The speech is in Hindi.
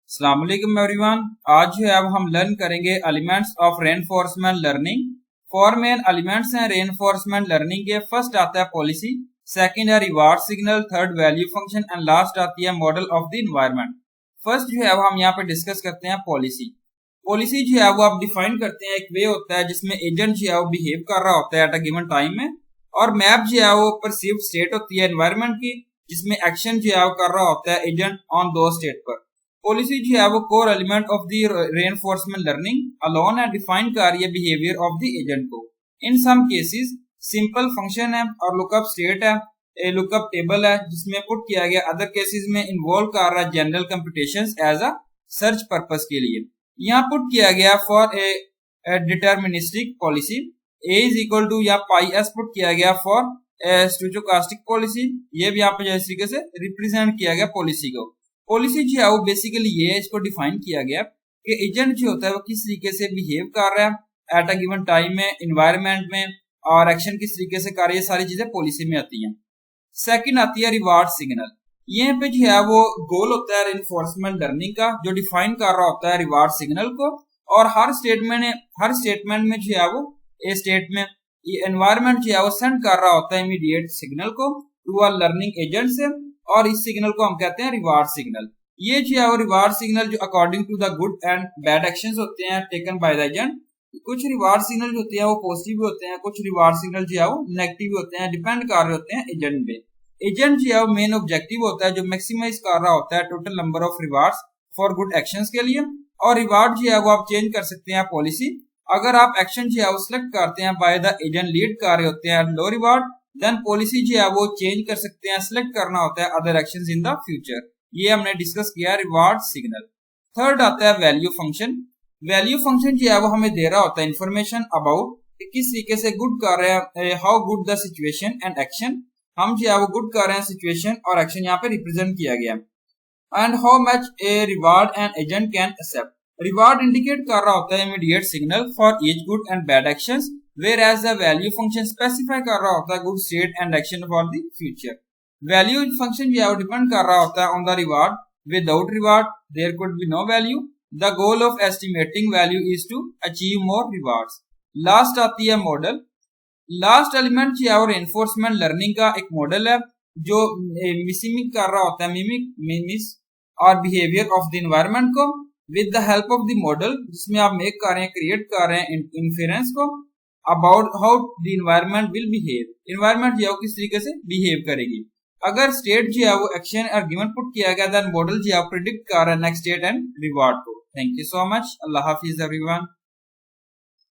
अस्सलाम वालेकुम एवरीवन। आज जो है अब हम लर्न करेंगे elements of reinforcement learning. Four main elements हैं रेनफोर्समेंट लर्निंग के। फर्स्ट आता है पॉलिसी, सेकंड है reward signal, third value function and last आती है model of the environment. First जो है वो हम यहाँ पे डिस्कस करते हैं पॉलिसी। पॉलिसी जो है वो आप डिफाइन करते हैं, एक वे होता है जिसमें एजेंट जो है वो बिहेव कर रहा होता है एट अ गिवन टाइम में, और मैप जो है वो परसीव्ड स्टेट होती है एनवायरनमेंट की, जिसमें एक्शन जो है वो कर रहा होता है एजेंट ऑन दो स्टेट पर। पॉलिसी जो है वो core element of the reinforcement learning alone है डिफाइन कर रही है बिहेवियर ऑफ द एजेंट को। इन सम केसेस सिंपल फंक्शन है और लुकअप स्टेट है, ए लुकअप टेबल है जिसमें पुट किया गया। अदर केसेस में इन्वॉल्व कर रहा है general computations as a search purpose के लिए। यहाँ पुट किया गया for a deterministic policy a is equal to या पाई एस पुट किया गया फॉर स्टोचोकास्टिक पॉलिसी। ये भी यहाँ पे इस तरीके से रिप्रेजेंट किया गया पॉलिसी को। पॉलिसी जो है वो बेसिकली ये है, इसको डिफाइन किया गया कि एजेंट जो होता है वो किस तरीके से बिहेव कर रहा है एट अ गिवन टाइम में, एनवायरनमेंट में, और एक्शन किस तरीके से कर रही है, सारी चीजें पॉलिसी में आती हैं। सेकंड आती है रिवार्ड सिग्नल। यहाँ पे जो है वो गोल होता है इन्फोर्समेंट लर्निंग का, जो डिफाइन कर रहा होता है रिवार्ड सिग्नल को। और हर स्टेटमेंट में जो है वो ए स्टेट में एनवायरनमेंट जो है वो सेंड कर रहा होता है इमीडिएट सिग्नल को टू अ लर्निंग एजेंट से, और इस सिग्नल को हम कहते हैं रिवार्ड सिग्नल। ये जो है वो रिवार्ड सिग्नल जो according to the good and bad actions होते हैं टेकन बाय द एजेंट। कुछ रिवार्ड सिग्नल जो होते हैं वो पॉजिटिव भी होते हैं, कुछ रिवार्ड सिग्नल जो है वो नेगेटिव भी होते हैं, डिपेंड कर रहे होते हैं एजेंट पे। एजेंट जो है वो मेन ऑब्जेक्टिव होता है जो मैक्सिमाइज कर रहा होता है total number of rewards for good actions के लिए। और रिवार्ड जो है वो आप चेंज कर सकते हैं पॉलिसी। अगर आप एक्शन जो है वो सिलेक्ट करते हैं बाय द एजेंट लीड कर रहे होते हैं लो रिवार्ड, देन पॉलिसी जो है वो चेंज कर सकते हैं, सिलेक्ट करना होता है other actions in the future. ये हमने डिस्कस किया रिवार्ड सिग्नल। थर्ड आता है वैल्यू फंक्शन। वैल्यू फंक्शन जो है वो हमें दे रहा होता है इंफॉर्मेशन अबाउट किस तरीके से गुड कर रहे हैं, how good the situation and action. हम जो है वो गुड कर रहे हैं सिचुएशन और एक्शन यहाँ पे रिप्रेजेंट किया गया। And how much a reward and agent can accept. Reward indicate कर रहा होता है immediate signal for each good and bad actions, whereas the value function specify कर रहा होता है good state and action for the future. Value function जो है वो depend कर रहा होता है on the reward. Without reward there could be no value. The goal of estimating value is to achieve more rewards. Last आती है मॉडल। लास्ट एलिमेंट जो है वो रेनफोर्समेंट लर्निंग का एक मॉडल है जो मिमिक कर रहा होता है मिमिस और बिहेवियर ऑफ द एनवायरनमेंट को with the help of the model, जिसमें आप मेक कर रहे हैं, क्रिएट कर रहे हैं इन्फेरेंस को about how the environment will behave. Environment जो है वो किस तरीके से बिहेव करेगी। अगर स्टेट जो है वो एक्शन और गिवन पुट किया गया, देन मॉडल जो है प्रिडिक्ट कर रहा है नेक्स्ट स्टेट एंड रिवार्ड को। Thank you so much. Allah Hafiz everyone.